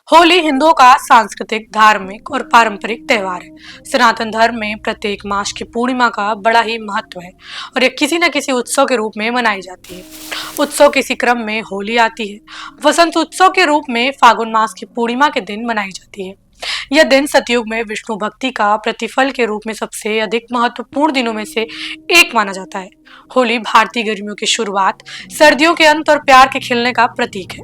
होली हिंदुओं का सांस्कृतिक, धार्मिक और पारंपरिक त्योहार है। सनातन धर्म में प्रत्येक मास की पूर्णिमा का बड़ा ही महत्व है और ये किसी न किसी उत्सव के रूप में मनाई जाती है। उत्सव के इसी क्रम में होली आती है। वसंत उत्सव के रूप में फागुन मास की पूर्णिमा के दिन मनाई जाती है। यह दिन सतयुग में विष्णु भक्ति का प्रतिफल के रूप में सबसे अधिक महत्वपूर्ण दिनों में से एक माना जाता है। होली भारतीय गर्मियों की शुरुआत, सर्दियों के अंत और प्यार के खिलने का प्रतीक है।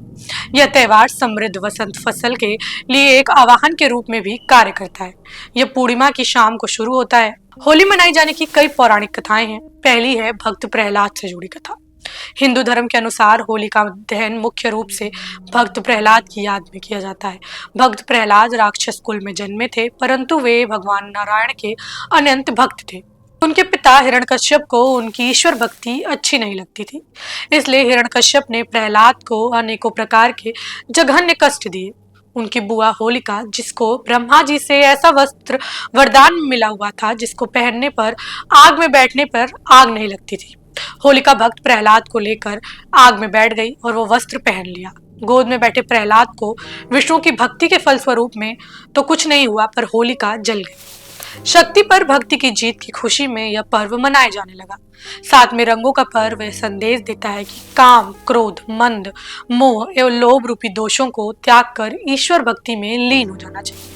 यह त्योहार समृद्ध वसंत फसल के लिए एक आवाहन के रूप में भी कार्य करता है। यह पूर्णिमा की शाम को शुरू होता है। होली मनाई जाने की कई पौराणिक कथाएं हैं। पहली है भक्त प्रहलाद से जुड़ी कथा। हिंदू धर्म के अनुसार होली का दहन मुख्य रूप से भक्त प्रहलाद की याद में किया जाता है। भक्त प्रहलाद राक्षस कुल में जन्मे थे, परंतु वे भगवान नारायण के अनंत भक्त थे। उनके पिता हिरण्यकश्यप को उनकी ईश्वर भक्ति अच्छी नहीं लगती थी, इसलिए हिरण्यकश्यप ने प्रहलाद को अनेकों प्रकार के जघन्य कष्ट दिए। उनकी बुआ होलिका, जिसको ब्रह्मा जी से ऐसा वस्त्र वरदान मिला हुआ था जिसको पहनने पर आग में बैठने पर आग नहीं लगती थी, होलिका भक्त प्रहलाद को लेकर आग में बैठ गई और वो वस्त्र पहन लिया। गोद में बैठे प्रहलाद को विष्णु की भक्ति के फलस्वरूप में तो कुछ नहीं हुआ, पर होलिका जल गई। शक्ति पर भक्ति की जीत की खुशी में यह पर्व मनाया जाने लगा। साथ में रंगों का पर्व यह संदेश देता है कि काम, क्रोध, मंद, मोह एवं लोभ रूपी दोषों को त्याग कर ईश्वर भक्ति में लीन हो जाना चाहिए।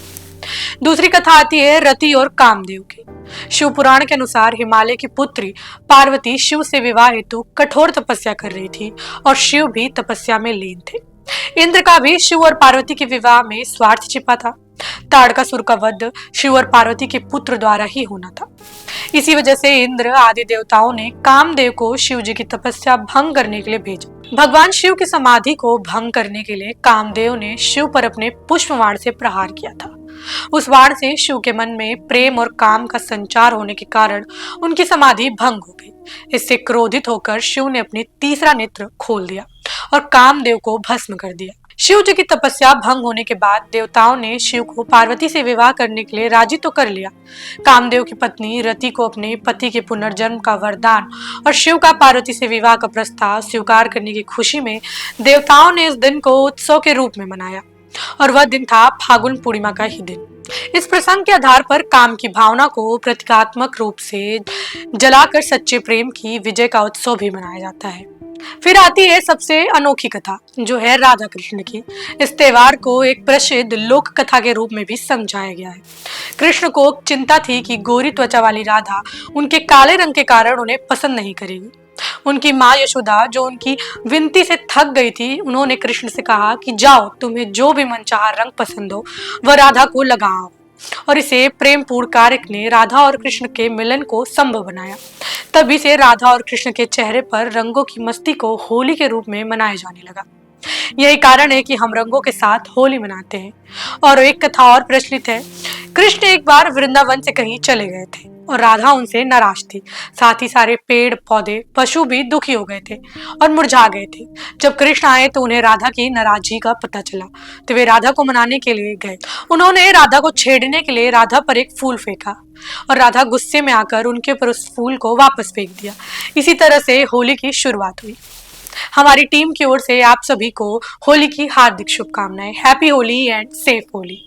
दूसरी कथा आती है रति और कामदेव की। शिव पुराण के अनुसार हिमालय की पुत्री पार्वती शिव से विवाह हेतु कठोर तपस्या कर रही थी और शिव भी तपस्या में लीन थे। इंद्र का भी शिव और पार्वती के विवाह में स्वार्थ छिपा था। ताड़कासुर का वध शिव और पार्वती के पुत्र द्वारा ही होना था। इसी वजह से इंद्र आदि देवताओं ने कामदेव को शिव जी की तपस्या भंग करने के लिए भेजा। भगवान शिव की समाधि को भंग करने के लिए कामदेव ने शिव पर अपने पुष्प बाण से प्रहार किया था। उस बाण से शिव के मन में प्रेम और काम का संचार होने के कारण उनकी समाधि भंग हो गई। इससे क्रोधित होकर शिव ने अपनी तीसरा नेत्र खोल दिया और कामदेव को भस्म कर दिया। शिव जी की तपस्या भंग होने के बाद देवताओं ने शिव को पार्वती से विवाह करने के लिए राजी तो कर लिया। कामदेव की पत्नी रति को अपने पति के पुनर्जन्म का वरदान और शिव का पार्वती से विवाह का प्रस्ताव स्वीकार करने की खुशी में देवताओं ने इस दिन को उत्सव के रूप में मनाया और वह दिन था फागुन पूर्णिमा का ही दिन। इस प्रसंग के आधार पर काम की भावना को प्रतीकात्मक रूप से जलाकर सच्चे प्रेम की विजय का उत्सव भी मनाया जाता है। फिर आती है सबसे अनोखी कथा, जो है राधा कृष्ण की। इस त्योहार को एक प्रसिद्ध लोक कथा के रूप में भी समझाया गया है। कृष्ण को चिंता थी कि गोरी त्वचा वाली राधा उनके काले रंग के कारण उन्हें पसंद नहीं करेगी। उनकी माँ यशोदा, जो उनकी विनती से थक गई थी, उन्होंने कृष्ण से कहा कि जाओ, तुम्हें जो भी मनचाहा रंग पसंद हो वह राधा को लगाओ। और इसे प्रेमपूर्ण कार्य ने राधा और कृष्ण के मिलन को संभव बनाया। तभी से राधा और कृष्ण के चेहरे पर रंगों की मस्ती को होली के रूप में मनाया जाने लगा। यही कारण है कि हम रंगों के साथ होली मनाते हैं। और एक कथा और प्रचलित है। कृष्ण एक बार वृंदावन से कहीं चले गए थे और राधा उनसे नाराज थी। साथ ही सारे पेड़ पौधे, पशु भी दुखी हो गए थे और मुरझा गए थे। जब कृष्ण आए तो उन्हें राधा की नाराजगी का पता चला, तो वे राधा को मनाने के लिए गए। उन्होंने राधा को छेड़ने के लिए राधा पर एक फूल फेंका और राधा गुस्से में आकर उनके ऊपर उस फूल को वापस फेंक दिया। इसी तरह से होली की शुरुआत हुई। हमारी टीम की ओर से आप सभी को होली की हार्दिक शुभकामनाएं। Happy Holi and safe Holi.